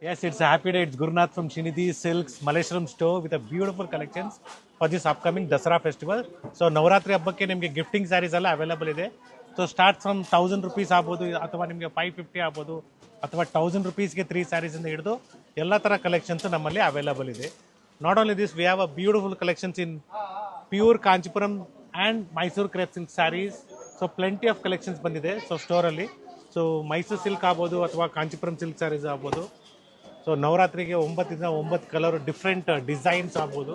Yes, it's a happy day. It's Gurunath from Shinidhi Silks Malleshwaram store with a beautiful collections for this upcoming Dasara festival. So Navaratri ಹಬ್ಬಕ್ಕೆ ನಿಮಗೆ gifting saris ಎಲ್ಲ available ಇದೆ. So start from 1000 rupees ಆಗ್ಬೋದು ಅಥವಾ ನಿಮಗೆ 550 ಆಗ್ಬೋದು ಅಥವಾ 1000 rupeesಗೆ 3 ಸ್ಯಾರೀಸ್ ಇಂದ ಹಿಡಿದು ಎಲ್ಲ ಥರ ಕಲೆಕ್ಷನ್ಸ್ ನಮ್ಮಲ್ಲಿ ಅವೈಲೇಬಲ್ ಇದೆ. Not only this we have a beautiful collections in pure Kanchipuram and Mysuru crepe silk sarees. So plenty of collections ಬಂದಿದೆ ಸೊ ಸ್ಟೋರಲ್ಲಿ. ಸೊ ಮೈಸೂರು ಸಿಲ್ಕ್ ಆಗ್ಬೋದು ಅಥವಾ ಕಾಂಚಿಪುರಂ ಸಿಲ್ಕ್ ಸ್ಯಾರೀಸ್ ಆಗ್ಬೋದು. ಸೊ ನವರಾತ್ರಿಗೆ 9 ಕಲರ್ ಡಿಫ್ರೆಂಟ್ ಡಿಸೈನ್ಸ್ ಆಗ್ಬೋದು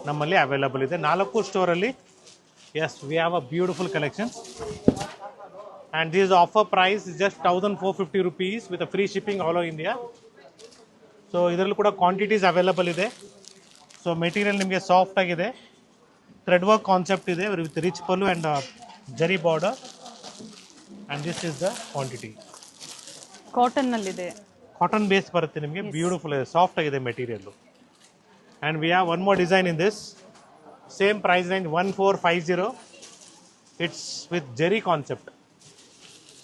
ನಮ್ಮಲ್ಲಿ ಅವೈಲೇಬಲ್ ಇದೆ 4 ಸ್ಟೋರಲ್ಲಿ. Yes we have a beautiful collections and this offer price is just 1450 rupees with free shipping all over India. So ಇದರಲ್ಲೂ ಕೂಡ ಕ್ವಾಂಟಿಟೀಸ್ ಅವೈಲೇಬಲ್ ಇದೆ. ಸೊ ಮೆಟೀರಿಯಲ್ ನಿಮಗೆ ಸಾಫ್ಟ್ ಆಗಿದೆ, ಥ್ರೆಡ್ ವರ್ಕ್ ಕಾನ್ಸೆಪ್ಟ್ ಇದೆ with rich pallu and zari border and this is the quantity. ಕಾಟನ್ನಲ್ಲಿದೆ, cotton base ಬರುತ್ತೆ ನಿಮಗೆ, beautiful ಇದೆ, ಸಾಫ್ಟ್ ಆಗಿದೆ material. And we have one more design in this same price range 1450. It's with zari concept.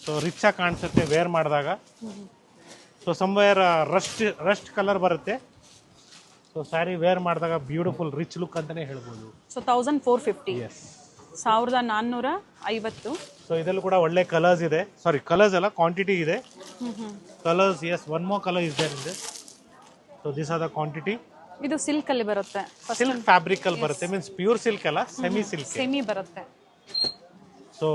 So rich ಆಗಿ ಕಾಣಿಸುತ್ತೆ wear ಮಾಡಿದಾಗ. So somewhere rust colour ಬರುತ್ತೆ. So saree wear ಮಾಡಿದಾಗ ಬ್ಯೂಟಿಫುಲ್ ರಿಚ್ ಲುಕ್ ಅಂತಲೇ ಹೇಳ್ಬೋದು. So 1450, S 1450. ಸೊ ಇದರಲ್ಲೂ ಕೂಡ ಒಳ್ಳೆ ಕಲರ್ಸ್ ಇದೆ, ಸಾರಿ ಕಲರ್ಸ್ ಎಲ್ಲ ಕ್ವಾಂಟಿಟಿ ಇದೆ. Colours yes one more colour is there in this. So this are the quantity. ಇದು ಸಿಲ್ಕ್ ಅಲ್ಲಿ ಬರುತ್ತೆ, ಸಿಲ್ಕ್ ಫ್ಯಾಬ್ರಿಕ್ ಅಲ್ಲಿ ಬರುತ್ತೆ, ಮೀನ್ಸ್ ಪ್ಯೂರ್ ಸಿಲ್ಕ್ ಅಲ್ಲ, ಸೆಮಿ ಸಿಲ್ಕ್. ಸೆಮಿ ಬರುತ್ತೆ. ಸೊ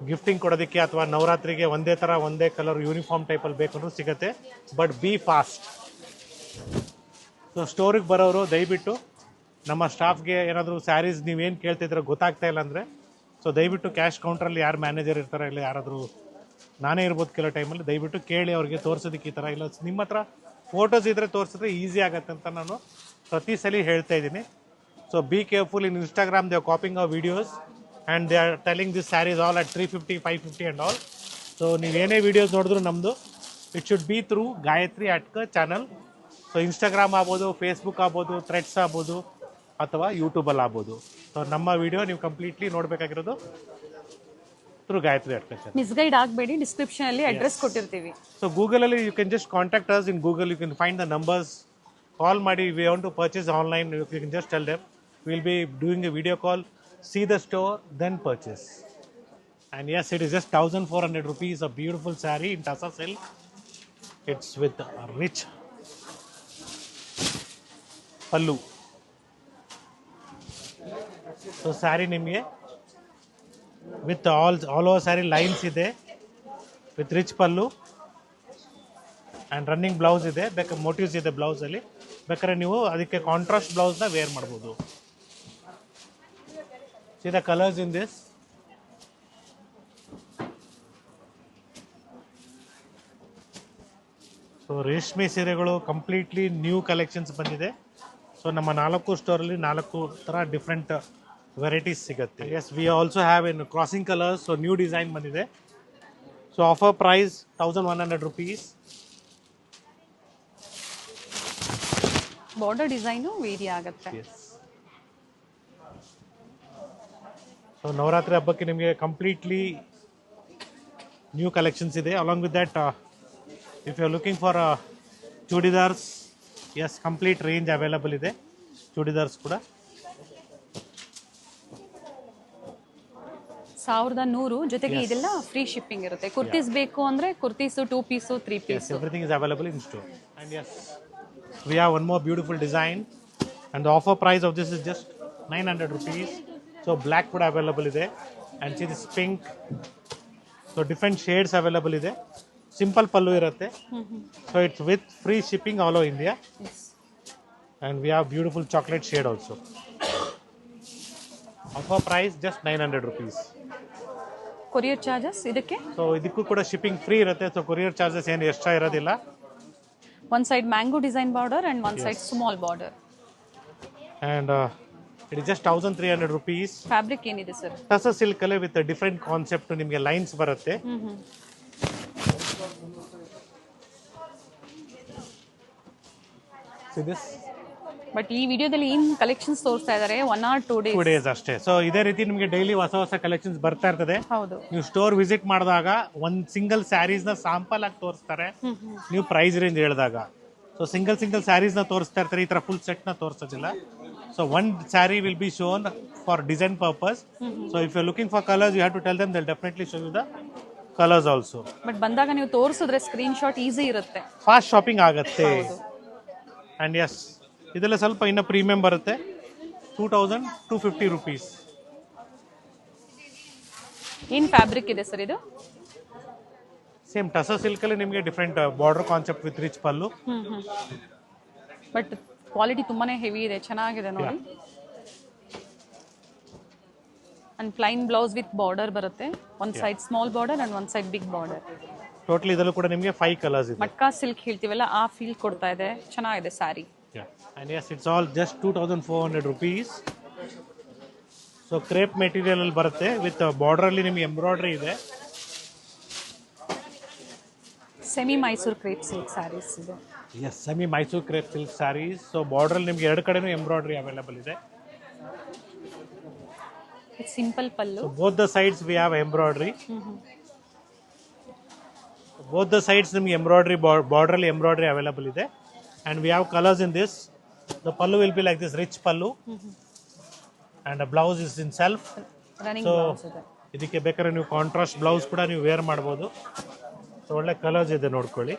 ಗಿಫ್ಟಿಂಗ್ ಕೊಡೋದಕ್ಕೆ ಅಥವಾ ನವರಾತ್ರಿಗೆ ಒಂದೇ ಥರ ಒಂದೇ ಕಲರ್ ಯೂನಿಫಾರ್ಮ್ ಟೈಪಲ್ಲಿ ಬೇಕಂದ್ರೂ ಸಿಗುತ್ತೆ. But B fast. ಸೊ ಸ್ಟೋರಿಗೆ ಬರೋರು ದಯವಿಟ್ಟು ನಮ್ಮ ಸ್ಟಾಫ್ಗೆ ಏನಾದರೂ ಸ್ಯಾರೀಸ್ ನೀವೇನು ಕೇಳ್ತಿದ್ರೆ ಗೊತ್ತಾಗ್ತಾ ಇಲ್ಲ ಅಂದರೆ ಸೊ ದಯವಿಟ್ಟು ಕ್ಯಾಶ್ ಕೌಂಟ್ರಲ್ಲಿ ಯಾರು ಮ್ಯಾನೇಜರ್ ಇರ್ತಾರೆ, ಇಲ್ಲ ಯಾರಾದರೂ ನಾನೇ ಇರ್ಬೋದು ಕೆಲವು ಟೈಮಲ್ಲಿ, ದಯವಿಟ್ಟು ಕೇಳಿ ಅವ್ರಿಗೆ ತೋರಿಸೋದಕ್ಕೆ ಈ ಥರ. ಇಲ್ಲ ನಿಮ್ಮ ಹತ್ರ ಫೋಟೋಸ್ ಇದ್ದರೆ ತೋರಿಸಿದ್ರೆ ಈಸಿ ಆಗುತ್ತೆ ಅಂತ ನಾನು ಪ್ರತಿ ಸಲ ಹೇಳ್ತಾ ಇದ್ದೀನಿ. So be careful in Instagram they are copying our videos and they are telling this sarees all at 350, 550 and all. So ನೀವೇನೇ ವೀಡಿಯೋಸ್ ನೋಡಿದ್ರು ನಮ್ಮದು it should be through Gayatri Atka channel. So Instagram ಆಗ್ಬೋದು, ಫೇಸ್ಬುಕ್ ಆಗ್ಬೋದು, ಥ್ರೆಡ್ಸ್ ಆಗ್ಬೋದು ಅಥವಾ ಯೂಟ್ಯೂಬಲ್ಲಿ ಆಗ್ಬೋದು. So ನಮ್ಮ ವಿಡಿಯೋ ನೀವು ಕಂಪ್ಲೀಟ್ಲಿ ನೋಡಬೇಕಾಗಿರೋದು through Gayatri Atka channel. Misguide ಆಗಬೇಡಿ, ಡಿಸ್ಕ್ರಿಪ್ಷನ್ ಅಲ್ಲಿ ಅಡ್ರೆಸ್ ಕೊಟ್ಟಿರ್ತೀವಿ. ಸೊ ಗೂಗಲಲ್ಲಿ you can just contact us in Google. You can find the numbers. Call ಮಾಡಿ, we want to purchase online, you can just tell them. Will be doing a video call, see the store, then purchase. And yes, it is just 1400 rupees, a beautiful saree in Tassa silk. It's with a rich pallu. So saree nimge with all over saree lines ide with rich pallu and running blouse ide. ಬೇಕಾದ್ರೆ motifs ಇದೆ blouse ಅಲ್ಲಿ, ಬೇಕಾದ್ರೆ ನೀವು ಅದಕ್ಕೆ contrast blouse ನ wear ಮಾಡಬಹುದು. See the colors in this. So ರೇಷ್ಮೆ ಸೀರೆಗಳು ಕಂಪ್ಲೀಟ್ಲಿ ನ್ಯೂ ಕಲೆಕ್ಷನ್ಸ್ ಬಂದಿದೆ. ಸೊ ನಮ್ಮ 4 ಸ್ಟೋರಲ್ಲಿ 4 ಥರ ಡಿಫ್ರೆಂಟ್ ವೆರೈಟೀಸ್ ಸಿಗುತ್ತೆ. Yes we also have in crossing colours. So new design ಬಂದಿದೆ. So offer price 1100 rupees. Border design vary ಆಗುತ್ತೆ. ಸೊ ನವರಾತ್ರಿ ಹಬ್ಬಕ್ಕೆ ನಿಮಗೆ ಕಂಪ್ಲೀಟ್ಲಿ ನ್ಯೂ ಕಲೆಕ್ಷನ್ಸ್ ಇದೆ. Along with that if you are looking for churidars, yes complete range available ಇದೆ ಚೂಡಿದಾರ್ಸ್ ಕೂಡ. 1100 ಜೊತೆಗೆ ಇದೆಲ್ಲ free shipping ಇರುತ್ತೆ. ಕುರ್ತೀಸ್ ಬೇಕು ಅಂದ್ರೆ kurtis 2 piece 3 piece everything is available in store. And yes we have one more beautiful design and the offer price of this is just 900 rupees. So black ಕೂಡ available ಇದೆ and see this pink. So different shades available ಇದೆ. Simple pallu ಇರುತ್ತೆ. So it's with free shipping all over India. And we have beautiful chocolate shade also. Offer price just 900 rupees. Courier charges ಇದಕ್ಕೆ? So ಇದಕ್ಕೂ ಕೂಡ shipping free ಇರುತ್ತೆ. So courier charges ಏನು extra ಇರೋದಿಲ್ಲ. One side mango design border and one side small border. And it is just 1300 rupees. Fabric ಏನಿದೆ sir? Tussar silk ಅಲ್ಲೇ with different concept ನಿಮಗೆ lines ಬರುತ್ತೆ. See this ಬಟ್ ಈ ವಿಡಿಯೋದಲ್ಲಿ ಏನ್ ಕಲೆಕ್ಷನ್ಸ್ ತೋರಿಸ್ತಾ ಇದ್ದಾರೆ 1 or 2 2 ಡೇಸ್. ಡೇಸ್ ಅಷ್ಟೇ. ಸೊ ಇದೇ ರೀತಿ ನಿಮಗೆ ಡೈಲಿ ಹೊಸ ಹೊಸ ಕಲೆಕ್ಷನ್ಸ್ ಬರ್ತಾ ಇರ್ತದೆ. ಹೌದು. ನೀವು ಸ್ಟೋರ್ ವಿಸಿಟ್ ಮಾಡಿದಾಗ ಒಂದು ಸಿಂಗಲ್ ಸ್ಯಾರೀಸ್ನ ಸ್ಯಾಂಪಲ್ ಆಗಿ ತೋರಿಸ್ತಾರೆ, ನೀವು ಪ್ರೈಸ್ ರೇಂಜ್ ಹೇಳಿದಾಗ. ಸೊ ಸಿಂಗಲ್ ಸ್ಯಾರೀಸ್ನ ತೋರಿಸ್ತಾ ಇರ್ತಾರೆ, ಈ ಥರ ಫುಲ್ ಸೆಟ್ನ ತೋರಿಸೋದಿಲ್ಲ. So one saree will be shown for design purpose. So if you looking for colours you have to tell them, they will definitely show you the colours also. But ಬಂದಾಗ ನೀವು ತೋರಿಸಿದ್ರೆ ಸ್ಕ್ರೀನ್ ಶಾಟ್ ಈಸಿ ಇರುತ್ತೆ, fast shopping ಆಗುತ್ತೆ. And yes, ಇದೆಲ್ಲ ಸ್ವಲ್ಪ ಇನ್ನು premium ಬರುತ್ತೆ. 2250 rupees. ಏನ್ ಫ್ಯಾಬ್ರಿಕ್ ಇದೆ ಸರ್ ಇದು? ಸೇಮ್ ಟಸ ಸಿಲ್ಕಲ್ಲಿ ನಿಮಗೆ different border concept with rich pallu. But quality ತುಂಬಾನೇ ಹೆವಿ ಇದೆ, ಚೆನ್ನಾಗಿದೆ ನೋಡಿ. And plain blouse with border ಬರುತ್ತೆ, ಒಂದ್ ಸೈಡ್ ಸ್ಮಾಲ್ ಬಾರ್ಡರ್ ಅಂಡ್ ಒಂದ್ ಸೈಡ್ ಬಿಗ್ ಬಾರ್ಡರ್. ಟೋಟಲಿ ಇದರಲ್ಲೂ ಕೂಡ ನಿಮಗೆ 5 ಕಲರ್ಸ್ ಇದೆ. ಮಟ್ಕಾ ಸಿಲ್ಕ್ ಹೇಳ್ತೀವಲ್ಲ ಆ ಫೀಲ್ ಕೊಡ್ತಾ ಇದೆ, ಚೆನ್ನಾಗಿದೆ sari. And yes, it's all just 2400 rupees. So crepe material ಅಲ್ಲಿ ಬರುತ್ತೆ, ವಿತ್ ಬಾರ್ಡರ್ ಅಲ್ಲಿ ನಿಮಗೆ ಎಂಬ್ರಾಯ್ಡ್ರಿ ಇದೆ. Semi Mysore crepe silk sarees ಇದೆ. Yes, semi Mysore crepe silk sarees. So border ಅಲ್ಲಿ ನಿಮಗೆ ಎರಡು ಕಡೆನೂ ಎಂಬ್ರಾಯ್ಡ್ರಿ ಅವೈಲೇಬಲ್ ಇದೆ. Simple pallu. So both the sides we have embroidery. Both the sides ನಿಮಗೆ ಎಂಬ್ರಾಯ್ಡ್ರಿ, ಬಾರ್ಡರ್ ಅಲ್ಲಿ ಎಂಬ್ರಾಯ್ಡ್ರಿ ಅವೈಲೇಬಲ್ ಇದೆ. And we have colors in this. The pallu will be like this rich pallu, and the blouse is in self. Running So blouse ಇದೆ. ಇದಕ್ಕೆ ಬೇಕಾದ್ರೆ ನೀವು contrast blouse ಕೂಡ ನೀವು wear ಮಾಡ್ಬೋದು. ಸೊ ಒಳ್ಳೆ ಕಲರ್ಸ್ ಇದೆ, ನೋಡ್ಕೊಳ್ಳಿ.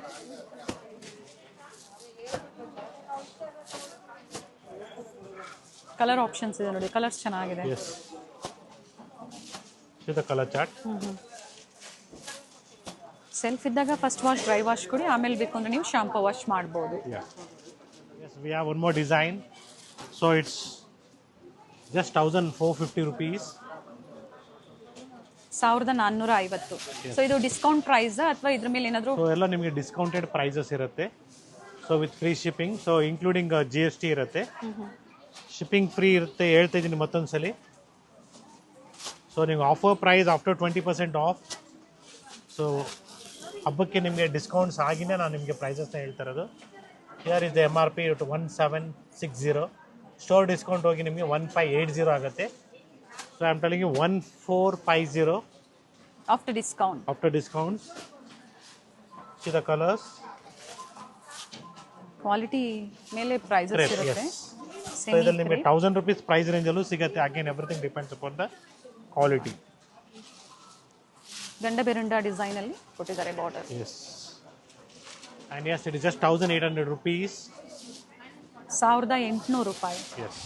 ಕಲರ್ ಆಪ್ಷನ್ಸ್ ಇದೆ ನೋಡಿ, ಕಲರ್ಸ್ ಚೆನ್ನಾಗಿದೆ. ಎಸ್, ಇದು ಕಲರ್ ಚಾರ್ಟ್. ಸೆಲ್ಫ್ ಇದ್ದಾಗ ಫಸ್ಟ್ ವಾಶ್, ಡ್ರೈ ವಾಶ್ ಕೊಡಿ, ಆಮೇಲೆ ಬೇಕು ಅಂದ್ರೆ ನೀವು ಶಾಂಪೂ ವಾಶ್ ಮಾಡ್ಬೋದು. Yes, we have one more design. So it's just 1450 rupees. 1450. So ಇದು ಡಿಸ್ಕೌಂಟ್ ಪ್ರೈಸ್ ಅಥವಾ ಇದ್ರ ಮೇಲೆ ಏನಾದರೂ? ಸೊ ಎಲ್ಲ ನಿಮಗೆ ಡಿಸ್ಕೌಂಟೆಡ್ ಪ್ರೈಸಸ್ ಇರುತ್ತೆ. So with free shipping, so including GST ಇರುತ್ತೆ. ಶಿಪ್ಪಿಂಗ್ ಫ್ರೀ ಇರುತ್ತೆ, ಹೇಳ್ತಾ ಇದ್ದೀನಿ ಮತ್ತೊಂದ್ಸಲಿ. ಸೊ ನೀವು offer price after 20% off. So ಹಬ್ಬಕ್ಕೆ ನಿಮಗೆ ಡಿಸ್ಕೌಂಟ್ಸ್ ಆಗಿನೇ ನಾನು ನಿಮಗೆ ಪ್ರೈಸಸ್ನ ಹೇಳ್ತಾ ಇರೋದು. Here is the MRP 1760. Store discount ಹೋಗಿ ನಿಮಗೆ 1580 ಆಗುತ್ತೆ. So I am telling you 1450 after discount. After discounts. See the colors. Quality ಮೇಲೆ ಪ್ರೈಸಸ್ ಇರುತ್ತೆ. ಸೊ ಇದರಲ್ಲಿ ನಿಮಗೆ 1000 rupees ಪ್ರೈಸ್ ರೇಂಜಲ್ಲೂ ಸಿಗುತ್ತೆ. Again everything depends upon the quality. Ganda Berunda design ಅಲ್ಲಿ ಕೊಟ್ಟಿದ್ದಾರೆ border. Yes, and yes, it is just 1800 rupees. 1800 ರೂಪಾಯಿ. Yes.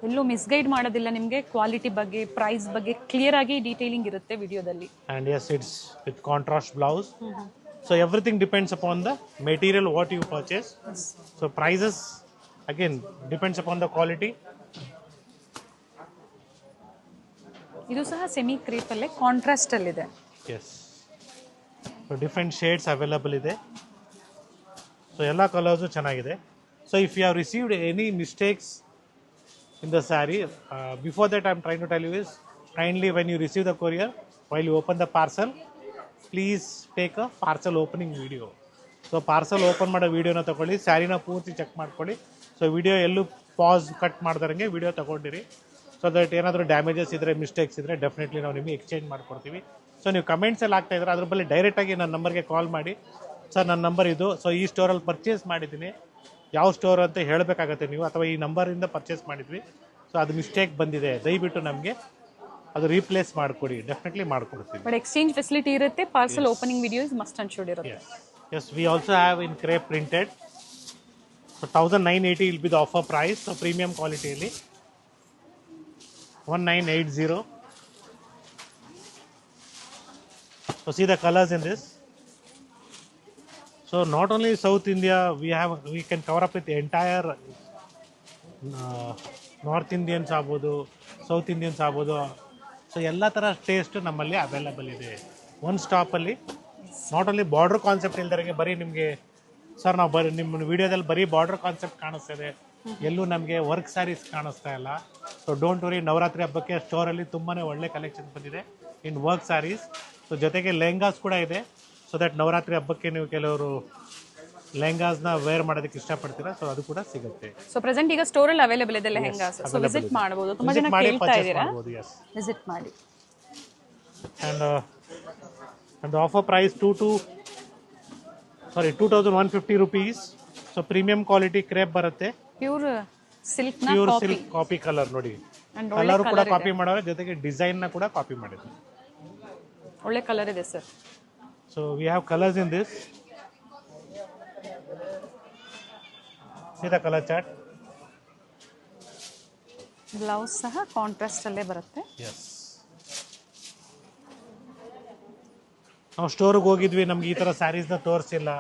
ಎಲ್ಲೂ ಮಿಸ್ಗೈಡ್ ಮಾಡೋದಿಲ್ಲ ನಿಮಗೆ, ಕ್ವಾಲಿಟಿ ಬಗ್ಗೆ, ಪ್ರೈಸ್ ಬಗ್ಗೆ ಕ್ಲಿಯರ್ ಆಗಿ ಡೀಟೇಲಿಂಗ್ ಇರುತ್ತೆ ವಿಡಿಯೋದಲ್ಲಿ. And yes, it's with contrast blouse. So everything depends upon the material what you purchase. So prices again depends upon the quality. ಇದು ಸಹ ಸೆಮಿ ಕ್ರೇಪ್ ಅಲ್ಲೇ ಕಾಂಟ್ರಾಸ್ಟ್ ಅಲ್ಲಿ ಇದೆ. Yes. So different shades available ಇದೆ. So ಎಲ್ಲ colours ಚೆನ್ನಾಗಿದೆ. So if you have received any mistakes in the saree, before that I'm trying to tell you is, kindly when you receive the courier, while you open the parcel, please take a parcel opening video. So parcel open ಮಾಡೋ ವಿಡಿಯೋನ ತಗೊಳ್ಳಿ, ಸ್ಯಾರಿನ ಪೂರ್ತಿ check ಮಾಡ್ಕೊಳ್ಳಿ. So video ಎಲ್ಲೂ pass cut ಮಾಡ್ದಾರಂಗೆ video ತಗೊಂಡಿರಿ. So that ಏನಾದರೂ damages ಇದ್ದರೆ, ಮಿಸ್ಟೇಕ್ಸ್ ಇದ್ದರೆ ಡೆಫಿನೆಟ್ಲಿ ನಾವು ನಿಮಗೆ ಎಕ್ಸ್ಚೇಂಜ್ ಮಾಡ್ಕೊಡ್ತೀವಿ. ಸೊ ನೀವು ಕಮೆಂಟ್ಸಲ್ಲಿ ಆಗ್ತಾ ಇದ್ರೆ ಅದ್ರ ಬಳಿ ಡೈರೆಕ್ಟಾಗಿ ನನ್ನ ನಂಬರ್ಗೆ ಕಾಲ್ ಮಾಡಿ, ಸರ್ ನನ್ನ ನಂಬರ್ ಇದು, ಸೊ ಈ ಸ್ಟೋರಲ್ಲಿ ಪರ್ಚೇಸ್ ಮಾಡಿದ್ದೀನಿ, ಯಾವ ಸ್ಟೋರ್ ಅಂತ ಹೇಳಬೇಕಾಗತ್ತೆ ನೀವು, ಅಥವಾ ಈ ನಂಬರಿಂದ ಪರ್ಚೇಸ್ ಮಾಡಿದ್ವಿ, ಸೊ ಅದು ಮಿಸ್ಟೇಕ್ ಬಂದಿದೆ, ದಯವಿಟ್ಟು ನಮಗೆ ಅದು ರೀಪ್ಲೇಸ್ ಮಾಡಿಕೊಡಿ, ಡೆಫಿನೆಟ್ಲಿ ಮಾಡಿಕೊಡ್ತೀವಿ. ಬಟ್ ಎಕ್ಸ್ಚೇಂಜ್ ಫೆಸಿಲಿಟಿ ಇರುತ್ತೆ. Parcel opening video is must and should ಇರುತ್ತೆ. Yes, we also have in crepe printed. So 1980 will be the offer price. So premium quality ಅಲ್ಲಿ 1980. So see the colors in this. So not only South India, we can cover up with the entire North Indians ಆಗ್ಬೋದು, South Indians ಆಗ್ಬೋದು. So ಎಲ್ಲ ಥರ taste ನಮ್ಮಲ್ಲಿ available ಇದೆ one ಸ್ಟಾಪಲ್ಲಿ. Not only border concept ಇಲ್ದರಿಗೆ ಬರೀ ನಿಮಗೆ ಸರ್ ನಾವು ಬರೀ ನಿಮ್ಮ ವಿಡಿಯೋದಲ್ಲಿ ಬರೀ ಬಾರ್ಡರ್ ಕಾನ್ಸೆಪ್ಟ್ ಕಾಣಿಸ್ತಾ ಇದೆ, ಎಲ್ಲೂ ನಮಗೆ ವರ್ಕ್ ಸ್ಯಾರೀಸ್ ಕಾಣಿಸ್ತಾ ಇಲ್ಲ. ಸೊ ಡೋಂಟ್ ವರಿ, ನವರಾತ್ರಿ ಹಬ್ಬಕ್ಕೆ ಸ್ಟೋರಲ್ಲಿ ತುಂಬಾ ಒಳ್ಳೆ ಕಲೆಕ್ಷನ್ ಬಂದಿದೆ ಇನ್ ವರ್ಕ್ ಸ್ಯಾರೀಸ್. ಸೊ ಜೊತೆಗೆ ಲೆಹಂಗಾಸ್ ಕೂಡ ಇದೆ. ಸೊ ದಟ್ ನವರಾತ್ರಿ ಹಬ್ಬಕ್ಕೆ ನೀವು ಕೆಲವರು ಲೆಹಂಗಾಸ್ನ ವೇರ್ ಮಾಡೋದಕ್ಕೆ ಇಷ್ಟಪಡ್ತೀರಾ ಸೊ ಅದು ಕೂಡ ಸಿಗುತ್ತೆ. ಸೊ ಪ್ರೆಸೆಂಟ್ ಈಗ ಸ್ಟೋರಲ್ಲಿ ಅವೈಲೇಬಲ್ ಇದೆ ಲೆಹೆಂಗಾಸ್. ಸೊ ವಿಸಿಟ್ ಮಾಡಬಹುದು. ತುಂಬಾ ಜನ ಕೇಳ್ತಾ ಇದ್ದೀರಾ, ವಿಸಿಟ್ ಮಾಡಿ. and the offer price 2150 rupees. So premium quality crepe ಬರುತ್ತೆ, ಪ್ಯೂರ್ ಸಿಲ್ಕ್ ನ pure copy silk copy colour ನೋಡಿ. ಅಂಡ್ ಕಲರ್ ಕೂಡ ಕಾಪಿ ಮಾಡೋರೆ, ಜೊತೆಗೆ ಡಿಸೈನ್ ನ ಕೂಡ ಕಾಪಿ ಮಾಡಿದ್ದಾರೆ. ಒಳ್ಳೆ ಕಲರ್ ಇದೆ sir. So we have colours in this. See the color chart. Blouse ಸಹ ಕಾಂಟ್ರಾಸ್ಟ್ ಅಲ್ಲೇ ಬರುತ್ತೆ. Yes. ನಾವು ಸ್ಟೋರ್ಗೆ ಹೋಗಿದ್ವಿ, ನಮ್ಗೆ ಈ ಥರ ಸ್ಯಾರೀಸ್ನ ತೋರಿಸಿಲ್ಲ.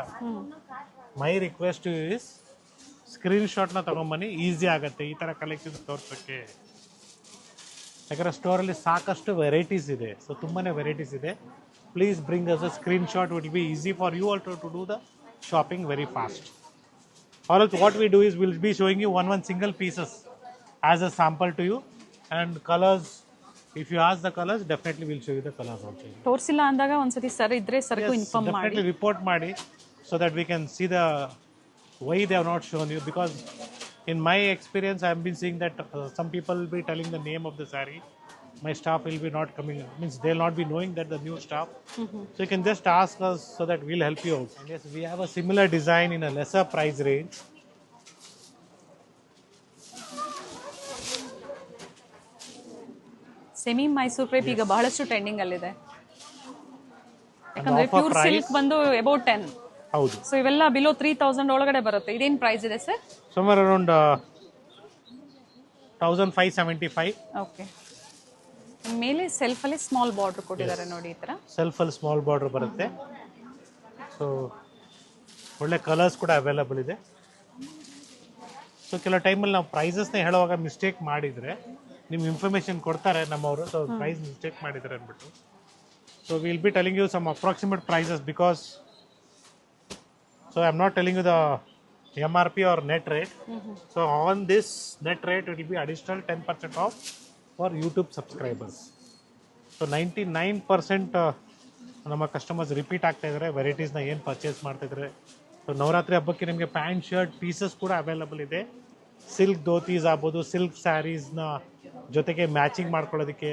ಮೈ ರಿಕ್ವೆಸ್ಟ್ ಇಸ್ ಸ್ಕ್ರೀನ್ ಶಾಟ್ನ ತೊಗೊಂಬನ್ನಿ, ಈಸಿ ಆಗುತ್ತೆ ಈ ಥರ ಕಲೆಕ್ಷನ್ಸ್ ತೋರ್ಸೋಕ್ಕೆ. ಯಾಕಂದರೆ ಸ್ಟೋರಲ್ಲಿ ಸಾಕಷ್ಟು ವೆರೈಟೀಸ್ ಇದೆ, ಸೊ ತುಂಬಾ ವೆರೈಟೀಸ್ ಇದೆ. Please bring us a screenshot, will be easy for you also to do the shopping very fast. Or else what we do is we'll be showing you one single pieces as a sample to you, and colors, if you ask the colors, definitely we'll show you the colors also. ತೋರಿಸಿಲ್ಲ ಅಂದಾಗ ಒಂದ್ಸತಿ sir ಇದ್ರೆ ಸರ್ಗೂ inform ಮಾಡಿ. Definitely report ಮಾಡಿ so that we can see the why they have not shown you, because in my experience I have been seeing that some people will be telling the name of the saree, my staff will be not coming, means they will not be knowing that the new staff. So you can just ask us so that we'll help you out. And yes, we have a similar design in a lesser price range. Semi Mysore crepe ಈಗ ಬಹಳಷ್ಟು trending ಅಲ್ಲಿದೆ, ಯಾಕಂದ್ರೆ pure silk ಬಂದು about 10. ಹೌದು. So ಇವೆಲ್ಲ below 3000 ಒಳಗಡೆ ಬರುತ್ತೆ. ಇದೇನ್ ಪ್ರೈಸ್ ಇದೆ ಸರ್? somewhere around 1575. ಓಕೆ. ಮೇಲೆ ಸೆಲ್ಫ್ ಅಲ್ಲಿ ಸ್ಮಾಲ್ ಬಾರ್ಡರ್ ಕೊಟ್ಟಿದ್ದಾರೆ ನೋಡಿ, ಈ ತರ ಸೆಲ್ಫ್ ಅಲ್ಲಿ ಸ್ಮಾಲ್ ಬಾರ್ಡರ್ ಬರುತ್ತೆ. ಸೊ ಒಳ್ಳೆ ಕಲರ್ಸ್ ಕೂಡ ಅವೈಲಬಲ್ ಇದೆ. ಸೊ ಕೆಲವು ಟೈಮಲ್ಲಿ ನಾವು ಪ್ರೈಸಸ್ನ ಹೇಳುವಾಗ ಮಿಸ್ಟೇಕ್ ಮಾಡಿದರೆ ನಿಮ್ಗೆ ಇನ್ಫಾರ್ಮೇಷನ್ ಕೊಡ್ತಾರೆ ನಮ್ಮವರು, ಸೊ ಪ್ರೈಸ್ ಮಿಸ್ಟೇಕ್ ಮಾಡಿದ್ದಾರೆ ಅಂದ್ಬಿಟ್ಟು. So will be telling you some approximate prices, because so I am not telling you the MRP or net rate. So on this net rate it will be additional 10% off for YouTube subscribers. So 99% ನಮ್ಮ customers repeat ಆಗ್ತಾ ಇದ್ದಾರೆ, ವೆರೈಟೀಸ್ನ ಏನು purchase ಮಾಡ್ತಿದ್ದಾರೆ. So Navaratri ಹಬ್ಬಕ್ಕೆ ನಿಮಗೆ pant shirt pieces ಕೂಡ available ಇದೆ. Silk dhotis ಆಗ್ಬೋದು, ಸಿಲ್ಕ್ ಸ್ಯಾರೀಸ್ನ ಜೊತೆಗೆ ಮ್ಯಾಚಿಂಗ್ ಮಾಡ್ಕೊಳ್ಳೋದಕ್ಕೆ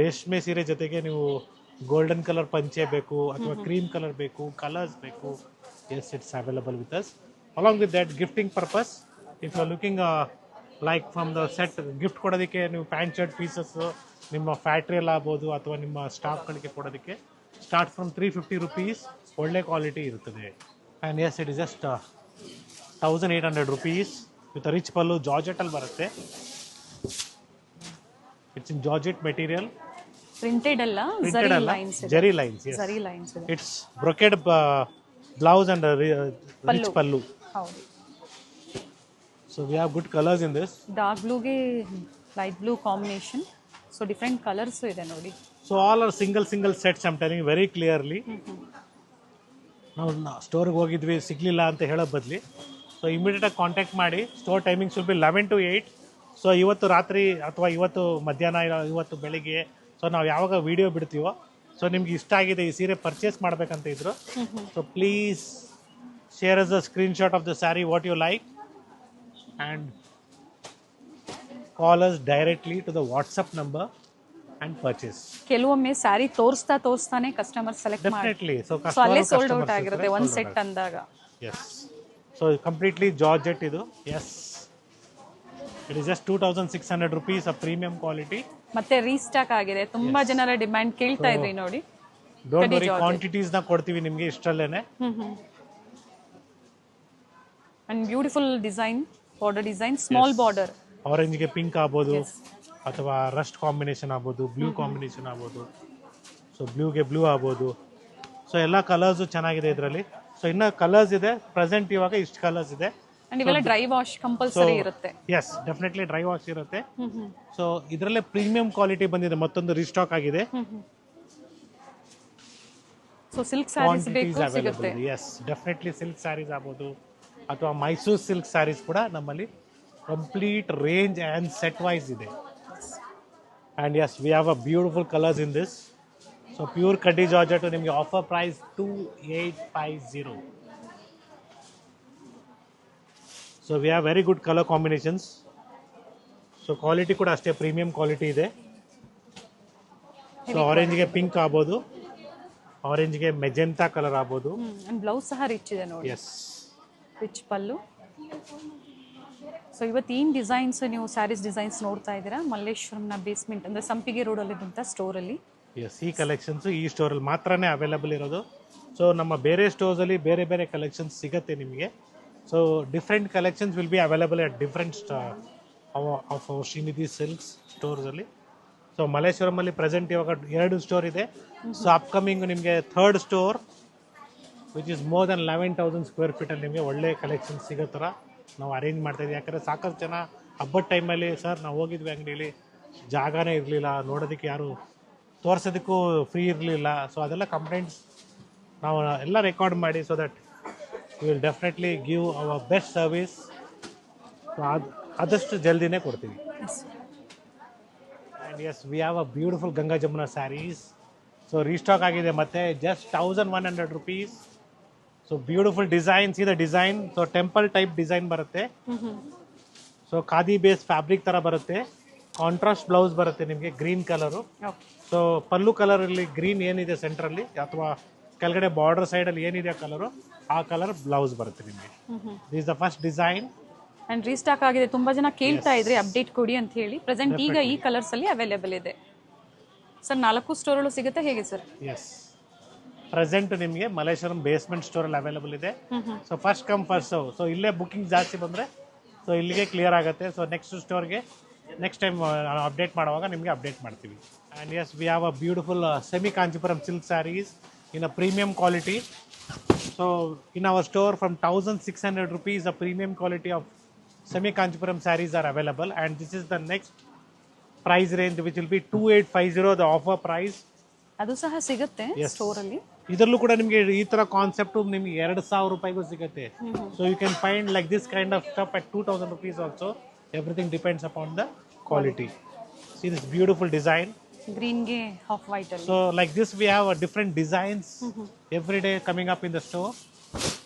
ರೇಷ್ಮೆ ಸೀರೆ ಜೊತೆಗೆ ನೀವು ಗೋಲ್ಡನ್ ಕಲರ್ ಪಂಚೆ ಬೇಕು ಅಥವಾ ಕ್ರೀಮ್ ಕಲರ್ ಬೇಕು, ಕಲರ್ಸ್ ಬೇಕು. Yes, it's available with us. Along with that, gifting purpose, if you are looking like from the set gift ಕೊಡೋದಕ್ಕೆ ನೀವು ಪ್ಯಾಂಟ್ ಶರ್ಟ್ ಪೀಸಸ್ ನಿಮ್ಮ ಫ್ಯಾಕ್ಟ್ರಿಯಲ್ಲಿ ಆಗ್ಬೋದು ಅಥವಾ ನಿಮ್ಮ ಸ್ಟಾಫ್ಗಳಿಗೆ ಕೊಡೋದಕ್ಕೆ ಸ್ಟಾರ್ಟ್ ಫ್ರಮ್ 350 rupees, ಒಳ್ಳೆ ಕ್ವಾಲಿಟಿ ಇರ್ತದೆ. And yes, it is just 1800 rupees with rich pallu. ಜಾರ್ಜೆಟಲ್ಲಿ ಬರುತ್ತೆ, it's in georgette material, printed ಅಲ್ಲ, zari lines. It's brocade blouse and rich pallu. ಹೌದು. So we have good colors in this. Dark ಬ್ಲೂಗೆ light blue combination, so different colours ಇದೆ ನೋಡಿ. So all are single sets, I'm telling you very clearly. ನಾವು ಸ್ಟೋರ್ಗೆ ಹೋಗಿದ್ವಿ ಸಿಗಲಿಲ್ಲ ಅಂತ ಹೇಳೋ ಬದಲಿ, ಸೊ ಇಮಿಡಿಯೇಟಾಗಿ ಕಾಂಟ್ಯಾಕ್ಟ್ ಮಾಡಿ. Store timings will be 11 to 8. So ಇವತ್ತು ರಾತ್ರಿ ಅಥವಾ ಇವತ್ತು ಮಧ್ಯಾಹ್ನ, ಇವತ್ತು ಬೆಳಿಗ್ಗೆ, ಸೊ ನಾವು ಯಾವಾಗ ವಿಡಿಯೋ ಬಿಡ್ತೀವೋ, ಸೊ ನಿಮ್ಗೆ ಇಷ್ಟ ಆಗಿದೆ ಈ ಸೀರೆ ಪರ್ಚೇಸ್ ಮಾಡ್ಬೇಕಂತ ಇದ್ರು, so please share us a screenshot of the saree what you like and call us directly to the WhatsApp number and purchase. ಕೆಲವೊಮ್ಮೆ ಸ್ಯಾರಿ ತೋರಿಸ್ತಾನೆ ಕಸ್ಟಮರ್ ಸೆಲೆಕ್ಟ್ ಮಾಡಿ, definitely. So ಅಲ್ಲೇ ಸೋಲ್ಡ್ ಔಟ್ ಆಗಿರುತ್ತೆ ಒಂದು ಸೆಟ್ ಅಂದಾಗ. Yes, so completely georgette idu. Yes, it is just 2600 rupees, a premium quality. ಮತ್ತೆ restock ಆಗಿದೆ, ತುಂಬಾ ಜನರ ಡಿಮ್ಯಾಂಡ್ ಕೇಳ್ತಾ ಇದ್ರಿ ನೋಡಿ. ಡೋಂಟ್ ವರಿ, ಕ್ವಾಂಟಿಟೀಸ್ ನ ಕೊಡ್ತೀವಿ ನಿಮಗೆ ಇಷ್ಟರಲ್ಲೇನೆ. And beautiful design, border design, small border, ಆರೆಂಜ್ಗೆ ಪಿಂಕ್ ಆಗ್ಬೋದು ಅಥವಾ ರಸ್ಟ್ ಕಾಂಬಿನೇಷನ್ ಆಗ್ಬೋದು, ಬ್ಲೂ ಕಾಂಬಿನೇಷನ್ ಆಗ್ಬೋದು, ಸೊ ಬ್ಲೂಗೆ ಬ್ಲೂ ಆಗ್ಬೋದು. ಸೊ ಎಲ್ಲ ಕಲರ್ಸು ಚೆನ್ನಾಗಿದೆ ಇದರಲ್ಲಿ. ಸೊ ಇನ್ನು ಕಲರ್ಸ್ ಇದೆ ಪ್ರೆಸೆಂಟ್, ಇವಾಗ ಇಷ್ಟು ಕಲರ್ಸ್ ಇದೆ. ಅಂಡ್ ಇವೆಲ್ಲ ಡ್ರೈ ವಾಶ್ ಕಂಪಲ್ಸರಿ ಇರುತ್ತೆ. ಎಸ್, ಡೆಫಿನೆಟ್ಲಿ ಡ್ರೈ ವಾಶ್ ಇರುತ್ತೆ. ಸೊ ಇದರಲ್ಲೇ ಪ್ರೀಮಿಯಂ ಕ್ವಾಲಿಟಿ ಬಂದಿದೆ, ಮತ್ತೊಂದು ರೀಸ್ಟಾಕ್ ಆಗಿದೆ. ಸೊ ಸಿಲ್ಕ್ ಸ್ಯಾರೀಸ್ ಬೇಕು ಸಿಗುತ್ತೆ. ಎಸ್, ಡೆಫಿನೆಟ್ಲಿ ಸಿಲ್ಕ್ ಸ್ಯಾರೀಸ್ ಆಗ್ಬೋದು ಅಥವಾ ಮೈಸೂರು ಸಿಲ್ಕ್ ಸ್ಯಾರೀಸ್ ಕೂಡ ನಮ್ಮಲ್ಲಿ complete range and set wise ಇದೆ. And yes, we have a beautiful colours in this. So pure ಕಡ್ಡಿ ಜಾರ್ಜೆಟ್ ನಿಮಗೆ offer price 2850. So we have very good colour combinations. So quality ಕೂಡ ಅಷ್ಟೇ premium quality ಇದೆ. So ಆರೆಂಜ್ಗೆ pink ಆಗ್ಬೋದು, ಆರೆಂಜ್ಗೆ magenta colour ಆಗ್ಬೋದು. ಅಂಡ್ ಬ್ಲೌಸ್ ಸಹ ರಿಚ್ ಇದೆ ನೋಡಿ, ಎಸ್, ರಿಚ್ ಪಲ್ಲು. ಸೊ ಇವತ್ತು ಏನು ಡಿಸೈನ್ಸ್ ನೀವು ಸ್ಯಾರೀಸ್ ಡಿಸೈನ್ಸ್ ನೋಡ್ತಾ ಇದ್ದೀರಾ ಮಲ್ಲೇಶ್ವರಂನ ಬೇಸ್ಮೆಂಟ್ ಅಂದರೆ ಸಂಪಿಗೆ ರೋಡಲ್ಲಿದ್ದಂಥ ಸ್ಟೋರಲ್ಲಿ. ಎಸ್, ಈ ಕಲೆಕ್ಷನ್ಸು ಈ ಸ್ಟೋರಲ್ಲಿ ಮಾತ್ರನೇ ಅವೈಲಬಲ್ ಇರೋದು. ಸೊ ನಮ್ಮ ಬೇರೆ ಸ್ಟೋರ್ಸಲ್ಲಿ ಬೇರೆ ಬೇರೆ ಕಲೆಕ್ಷನ್ಸ್ ಸಿಗುತ್ತೆ ನಿಮಗೆ. So different collections will be available at different of Srinidhi silks ಸ್ಟೋರ್ಸಲ್ಲಿ. ಸೊ ಮಲ್ಲೇಶ್ವರಮಲ್ಲಿ ಪ್ರೆಸೆಂಟ್ ಇವಾಗ 2 ಸ್ಟೋರ್ ಇದೆ. ಸೊ ಅಪ್ಕಮಿಂಗ್ ನಿಮಗೆ 3rd store which is more than 11,000 square ಫೀಟಲ್ಲಿ ನಿಮಗೆ ಒಳ್ಳೆ ಕಲೆಕ್ಷನ್ಸ್ ಸಿಗೋ ಥರ ನಾವು ಅರೇಂಜ್ ಮಾಡ್ತಾಯಿದ್ವಿ. ಯಾಕಂದರೆ ಸಾಕಷ್ಟು ಜನ ಹಬ್ಬದ ಟೈಮಲ್ಲಿ ಸರ್ ನಾವು ಹೋಗಿದ್ವಿ ಅಂಗಡೀಲಿ, ಜಾಗನೇ ಇರಲಿಲ್ಲ, ನೋಡೋದಕ್ಕೆ ಯಾರು ತೋರಿಸೋದಕ್ಕೂ ಫ್ರೀ ಇರಲಿಲ್ಲ. ಸೊ ಅದೆಲ್ಲ ಕಂಪ್ಲೇಂಟ್ಸ್ ನಾವು ಎಲ್ಲ ರೆಕಾರ್ಡ್ ಮಾಡಿ so that we will definitely give our best service. So ಆದಷ್ಟು ಜಲ್ದಿನೇ ಕೊಡ್ತೀವಿ. And yes, we have a beautiful Ganga Jamuna saris. So restock ಆಗಿದೆ ಮತ್ತೆ, just 1100 rupees. So beautiful designs ಇದೆ. Design so temple type design ಬರುತ್ತೆ. ಸೊ ಖಾದಿ ಬೇಸ್ ಫ್ಯಾಬ್ರಿಕ್ ಥರ ಬರುತ್ತೆ. Contrast blouse ಬರುತ್ತೆ ನಿಮಗೆ ಗ್ರೀನ್ ಕಲರು. ಸೊ ಪಲ್ಲು ಕಲರಲ್ಲಿ ಗ್ರೀನ್ ಏನಿದೆ ಸೆಂಟ್ರಲ್ಲಿ ಅಥವಾ ಕೆಳಗಡೆ ಬಾರ್ಡರ್ ಸೈಡಲ್ಲಿ ಏನಿದೆ ಕಲರು, ಆ ಕಲರ್ ಬ್ಲೌಸ್ ಬರುತ್ತೆ ನಿಮಗೆ. This the first design. And restock ಆಗಿದೆ. ತುಂಬಾ ಜನ ಕೇಳ್ತಾ ಇದ್ರಿ ಅಪ್ಡೇಟ್ ಕೊಡಿ ಅಂತ ಹೇಳಿ. ಪ್ರೆಸೆಂಟ್ ಈಗ ಈ ಕಲರ್ಸ್ ಅಲ್ಲಿ ಅವೈಲೇಬಲ್ ಇದೆ ಸರ್. 4 ಸ್ಟೋರಲ್ಲೂ ಸಿಗುತ್ತೆ ಹೇಗೆ ಸರ್? ಎಸ್, ಪ್ರೆಸೆಂಟ್ ನಿಮಗೆ ಮಲ್ಲೇಶ್ವರಂ ಬೇಸ್ಮೆಂಟ್ ಸ್ಟೋರಲ್ಲಿ ಅವೈಲೇಬಲ್ ಇದೆ. So first come first serve. So ಇಲ್ಲೇ ಬುಕಿಂಗ್ ಜಾಸ್ತಿ ಬಂದರೆ ಸೊ ಇಲ್ಲಿಗೆ ಕ್ಲಿಯರ್ ಆಗುತ್ತೆ. ಸೊ ನೆಕ್ಸ್ಟ್ ಸ್ಟೋರ್ಗೆ ನೆಕ್ಸ್ಟ್ ಟೈಮ್ ಅಪ್ಡೇಟ್ ಮಾಡುವಾಗ ನಿಮಗೆ ಅಪ್ಡೇಟ್ ಮಾಡ್ತೀವಿ. And yes, we have a beautiful semi Kanchipuram silk saris in a premium quality. So in our store from 1,600 rupees a premium quality of semi Kanchipuram sarees are available, and this is the next price range which will be 2,850 the offer price. ಅದು ಸಹ ಸಿಗುತ್ತೆ store ಅಲ್ಲಿ. ಇದರಲ್ಲೂ ಕೂಡ ನಿಮಗೆ ಈ ತರ concept ನಿಮಗೆ 2,000 ರೂಪಾಯಿಗೂ ಸಿಗುತ್ತೆ. So you can find like this kind of stuff at 2,000 rupees also. Everything depends upon the quality. See this beautiful design. Green ಗೆ ಹಾಫ್ ವೈಟ್ ಅಲ್ಲಿ. So like this we have a different designs every day coming up in the store.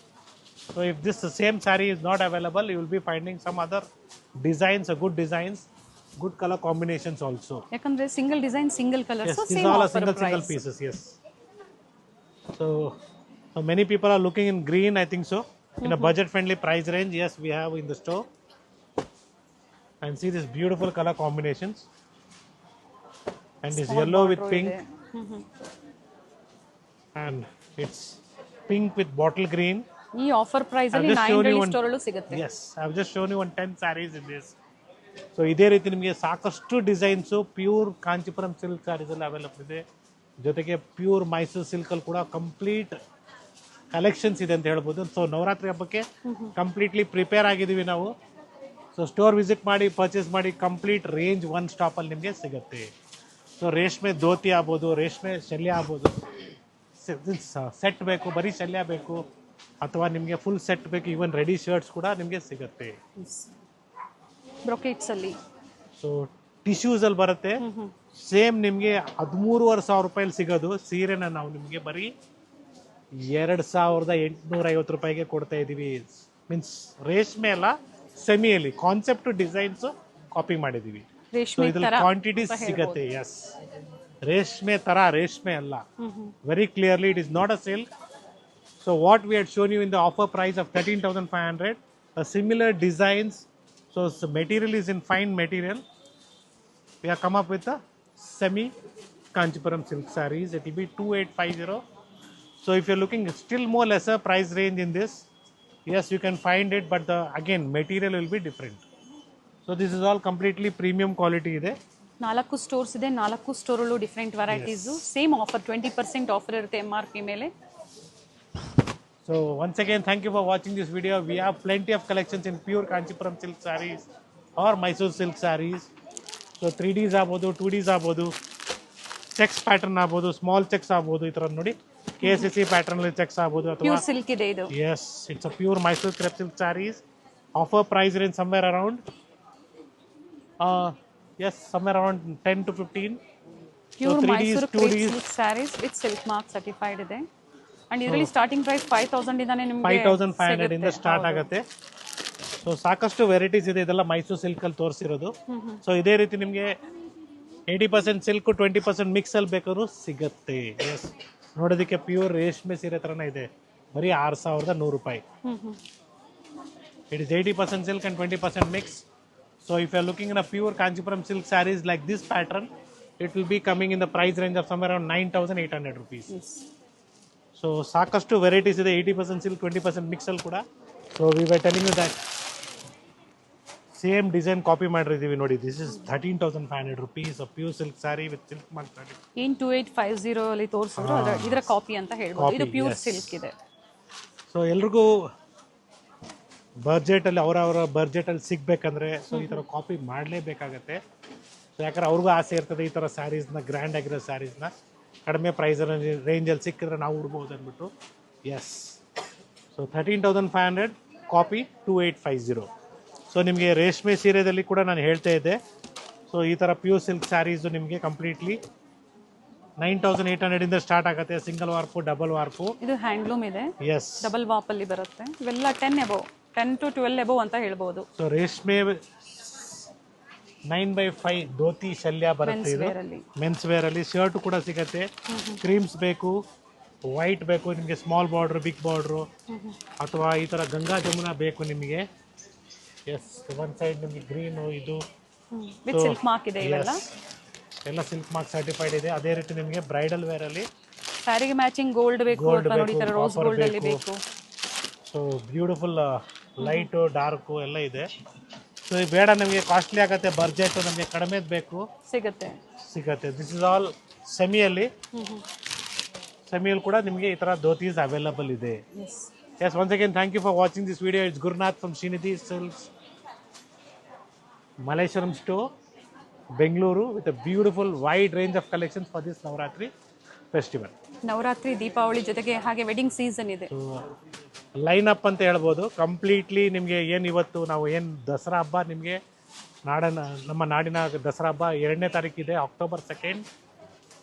So if this same saree is not available, you will be finding some other designs, good designs, good color combinations also. ಯಾಕಂದ್ರೆ single design single colour. Yes, so these same all are offer single price. pieces. Yes. So many people are looking in green, I think so, in a budget friendly price range. Yes, we have in the store. And see this beautiful color combinations. And this yellow with pink. And it's pink with bottle green. ಈ offer price ಅಲ್ಲಿ 9 store ಅಲ್ಲೂ ಸಿಗುತ್ತೆ. Yes, I have just shown you 10 sarees in this. So ಇದೇ ರೀತಿ ನಿಮಗೆ ಸಾಕಷ್ಟು designs pure Kanchipuram silk sarees ಎಲ್ಲ available ಇದೆ. ಜೊತೆಗೆ ಪ್ಯೂರ್ ಮೈಸೂರು ಸಿಲ್ಕಲ್ಲಿ ಕೂಡ ಕಂಪ್ಲೀಟ್ ಕಲೆಕ್ಷನ್ಸ್ ಇದೆ ಅಂತ ಹೇಳ್ಬೋದು. ಸೊ ನವರಾತ್ರಿ ಹಬ್ಬಕ್ಕೆ ಕಂಪ್ಲೀಟ್ಲಿ ಪ್ರಿಪೇರ್ ಆಗಿದ್ದೀವಿ ನಾವು. ಸೊ ಸ್ಟೋರ್ ವಿಸಿಟ್ ಮಾಡಿ ಪರ್ಚೇಸ್ ಮಾಡಿ, ಕಂಪ್ಲೀಟ್ ರೇಂಜ್ ಒನ್ ಸ್ಟಾಪಲ್ಲಿ ನಿಮಗೆ ಸಿಗುತ್ತೆ. ಸೊ ರೇಷ್ಮೆ ಧೋತಿ ಆಗ್ಬೋದು, ರೇಷ್ಮೆ ಶಲ್ಯ ಆಗ್ಬೋದು, ಸೆಟ್ ಬೇಕು, ಬರೀ ಶಲ್ಯ ಬೇಕು ಅಥವಾ ನಿಮಗೆ ಫುಲ್ ಸೆಟ್ ಬೇಕು, ಈವನ್ ರೆಡಿ ಶರ್ಟ್ಸ್ ಕೂಡ ನಿಮಗೆ ಸಿಗುತ್ತೆ. ಬ್ರೊಕೇಟ್ಸ್ ಅಲ್ಲಿ ಸೊ ಟಿಶ್ಯೂಸ್ ಅಲ್ಲಿ ಬರುತ್ತೆ. ಸೇಮ್ ನಿಮಗೆ 13,500 ರೂಪಾಯಲ್ಲಿ ಸಿಗೋದು ಸೀರೆನ ನಾವು ನಿಮಗೆ ಬರೀ 2,850 ರೂಪಾಯಿಗೆ ಕೊಡ್ತಾ ಇದ್ದೀವಿ. ಮೀನ್ಸ್ ರೇಷ್ಮೆ ಅಲ್ಲ, ಸೆಮಿಯಲ್ಲಿ ಕಾನ್ಸೆಪ್ಟ್ ಡಿಸೈನ್ಸ್ ಕಾಪಿ ಮಾಡಿದೀವಿ. ಸೊ ಇದ್ರಲ್ಲಿ ಕ್ವಾಂಟಿಟೀಸ್ ಸಿಗತ್ತೆ. ಎಸ್, ರೇಷ್ಮೆ ತರ, ರೇಷ್ಮೆ ಅಲ್ಲ. Very clearly it is not a silk. So what we had shown you in the offer price of 13,500, similar designs. So material is in fine material. We have come up with a semi Kanchipuram silk sarees. It will be 2,850. So if you're looking still more lesser price range in this, yes, you can find it, but the again material will be different. So this is all completely premium quality ಇದೆ. 4 stores ಇದೆ. 4 ಸ್ಟೋರಲ್ಲೂ different varieties. Same offer 20% offer ಇರುತ್ತೆ MRP ಮೇಲೆ. So once again, thank you for watching this video. We have plenty of collections in pure Kanchipuram silk sarees or Mysore silk sarees. So 3Ds ಆಗ್ಬೋದು, 2Ds ಆಗ್ಬೋದು, cheques pattern ಆಗ್ಬೋದು, small cheques ಆಗ್ಬೋದು. ಈ ಥರ ನೋಡಿ KCC pattern cheques ಆಗ್ಬೋದು ಅಥವಾ pure silk ಇದೆ ಇದು. Yes, it's a pure Mysuru crepe silk sarees. Offer price range somewhere around somewhere around 10 to 15. Pure Mysuru crepe silk sarees with silk mark certified ಇದೆ. ಅಂಡ್ ಇದರಲ್ಲಿ ಸ್ಟಾರ್ಟಿಂಗ್ ಪ್ರೈಸ್ 5,000 ಇಂದಾನೆ ನಿಮಗೆ 5,500 ಇಂದ ಸ್ಟಾರ್ಟ್ ಆಗುತ್ತೆ. ಸೊ ಸಾಕಷ್ಟು ವೆರೈಟೀಸ್ ಇದೆ, ಇದೆಲ್ಲ ಮೈಸೂರು ಸಿಲ್ಕಲ್ಲಿ ತೋರಿಸಿರೋದು. ಸೊ ಇದೇ ರೀತಿ ನಿಮಗೆ 80% ಸಿಲ್ಕ್ 20% ಮಿಕ್ಸಲ್ಲಿ ಬೇಕಾದ್ರೂ ಸಿಗತ್ತೆ. ಎಸ್, ನೋಡೋದಕ್ಕೆ ಪ್ಯೂರ್ ರೇಷ್ಮೆ ಸೀರೆ ಥರನೇ ಇದೆ, ಬರೀ 6,100 ರೂಪಾಯಿ. It is 80% silk and 20% mix. So if you are looking in a pure Kanchipuram silk sarees like this pattern, it will be coming in the price range of somewhere around 9,800 rupees. So ಸಾಕಷ್ಟು varieties ಇದೆ, 80% silk 20% mix ಅಲ್ಲಿ ಕೂಡ. So we were telling you that same design copy ಮಾಡಿದ್ದೀವಿ ನೋಡಿ. This is 13,500 rupees of pure silk saree with silk mark. ಏನ್ 2850 ಅಲ್ಲಿ ತೋರಿಸಿದ್ರು ಇದರ ಕಾಪಿ ಅಂತ ಹೇಳ್ಬೋದು. ಇದು ಪ್ಯೂರ್ ಸಿಲ್ಕ್ ಇದೆ. ಸೊ ಎಲ್ರಿಗೂ ಬಜೆಟಲ್ಲಿ ಅವರವರ ಬಜೆಟಲ್ಲಿ ಸಿಗ್ಬೇಕಂದ್ರೆ ಸೊ ಈ ಥರ ಕಾಪಿ ಮಾಡಲೇಬೇಕಾಗತ್ತೆ. ಸೊ ಯಾಕಂದ್ರೆ ಅವ್ರಿಗೂ ಆಸೆ ಇರ್ತದೆ ಈ ಥರ ಸ್ಯಾರೀಸ್ನ, ಗ್ರ್ಯಾಂಡ್ ಆಗಿರೋ ಸ್ಯಾರೀಸ್ನ ಕಡಿಮೆ ಪ್ರೈಸ್ ರೇಂಜಲ್ಲಿ ಸಿಕ್ಕಿದ್ರೆ ನಾವು ಉಡ್ಬೋದು ಅಂದ್ಬಿಟ್ಟು. S, so 13,500 copy 2850. ಸೊ ನಿಮಗೆ ರೇಷ್ಮೆ ಸೀರೆದಲ್ಲಿ ಕೂಡ ನಾನು ಹೇಳ್ತಾ ಇದ್ದೆ. ಸೊ ಈ ಥರ ಪ್ಯೂರ್ ಸಿಲ್ಕ್ ಸ್ಯಾರೀಸು ನಿಮಗೆ ಕಂಪ್ಲೀಟ್ಲಿ 9,800 ಇಂದ ಸ್ಟಾರ್ಟ್ ಆಗುತ್ತೆ. Single warp, double warp. ಇದು ಹ್ಯಾಂಡ್ಲೂಮ್ ಇದೆ. ಎಸ್, ಡಬಲ್ ವಾಪ್ ಅಲ್ಲಿ ಬರುತ್ತೆ. ಇವೆಲ್ಲ 10 to 12 ಎಬೋ ಅಂತ ಹೇಳ್ಬೋದು. ಸೊ ರೇಷ್ಮೆ 9/5 ಧೋತಿ ಶಲ್ಯ ಬರುತ್ತೆ. ಇದು ಮೆನ್ಸ್ ವೇರ್ ಅಲ್ಲಿ. ಶರ್ಟ್ ಕೂಡ ಸಿಗತ್ತೆ. ಕ್ರೀಮ್ಸ್ ಬೇಕು, ವೈಟ್ ಬೇಕು ನಿಮಗೆ, ಸ್ಮಾಲ್ ಬಾರ್ಡ್ರು, ಬಿಗ್ ಬಾರ್ಡ್ರು, ಅಥವಾ ಈ ಥರ ಗಂಗಾ ಜಮುನಾ ಬೇಕು ನಿಮಗೆ. ಎಸ್, ಒನ್ ಸೈಡ್ ನಿಮಗೆ ಗ್ರೀನು, ಇದು ಸಿಲ್ಕ್ ಮಾರ್ಕ್ ಇದೆ. ಇವೆಲ್ಲ ಎಲ್ಲ ಸಿಲ್ಕ್ ಮಾರ್ಕ್ ಸರ್ಟಿಫೈಡ್ ಇದೆ. ಅದೇ ರೀತಿ ನಿಮಗೆ ಬ್ರೈಡಲ್ ವೇರ್ ಅಲ್ಲಿ ಸ್ಯಾರಿಗೆ ಮ್ಯಾಚಿಂಗ್ ಗೋಲ್ಡ್ ಬೇಕು ಅಥವಾ ನೋಡಿ ಈ ತರ ರೋಸ್ ಗೋಲ್ಡ್ ಅಲ್ಲಿ ಬೇಕು. ಸೊ ಬ್ಯೂಟಿಫುಲ್ ಲೈಟು, ಡಾರ್ಕು ಎಲ್ಲ ಇದೆ. ಸೊ ಇದು ಬೇಡ ನಮಗೆ, ಕಾಸ್ಟ್ಲಿ ಆಗುತ್ತೆ, ಬಜೆಟ್ ನಮಗೆ ಕಡಿಮೆದು ಬೇಕು, ಸಿಗತ್ತೆ. ದಿಸ್ ಇಸ್ ಆಲ್ ಸೆಮಿಯಲ್ಲಿ. ಸೆಮಿಯಲ್ಲಿ ಕೂಡ ನಿಮಗೆ ಈ ಥರ ಧೋತೀಸ್ ಅವೈಲಬಲ್ ಇದೆ. Yes, once again, thank you for watching this video. It's Gurnath from Srinidhi Silks, Malleshwaram store, Bengaluru, with a beautiful wide range of collections for this Navratri festival. Navratri, Deepavali ಜೊತೆಗೆ ಹಾಗೆ wedding season ಇದೆ. Line up ಅಂತ ಹೇಳ್ಬೋದು. Completely ನಿಮಗೆ ಏನು ಇವತ್ತು ನಾವು ಏನು ದಸರಾ ಹಬ್ಬ, ನಿಮಗೆ ನಮ್ಮ ನಾಡಿನ ದಸರಾ ಹಬ್ಬ 2ನೇ ತಾರೀಕಿದೆ, October 2nd.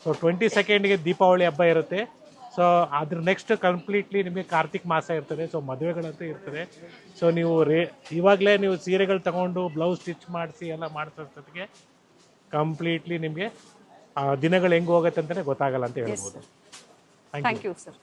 So 22nd Deepavali ಹಬ್ಬ ಇರುತ್ತೆ. ಸೊ ಅದ್ರ ನೆಕ್ಸ್ಟ್ ಕಂಪ್ಲೀಟ್ಲಿ ನಿಮಗೆ ಕಾರ್ತಿಕ್ ಮಾಸ ಇರ್ತದೆ. ಸೊ ಮದುವೆಗಳಂತೂ ಇರ್ತದೆ. ಸೊ ನೀವು ಇವಾಗಲೇ ನೀವು ಸೀರೆಗಳು ತಗೊಂಡು ಬ್ಲೌಸ್ ಸ್ಟಿಚ್ ಮಾಡಿಸಿ ಎಲ್ಲ ಮಾಡ್ಸೋಷ್ಟೊತ್ತಿಗೆ ಕಂಪ್ಲೀಟ್ಲಿ ನಿಮಗೆ ದಿನಗಳು ಹೆಂಗೆ ಹೋಗುತ್ತೆ ಅಂತಲೇ ಗೊತ್ತಾಗಲ್ಲ ಅಂತ ಹೇಳ್ಬೋದು. Thank you sir.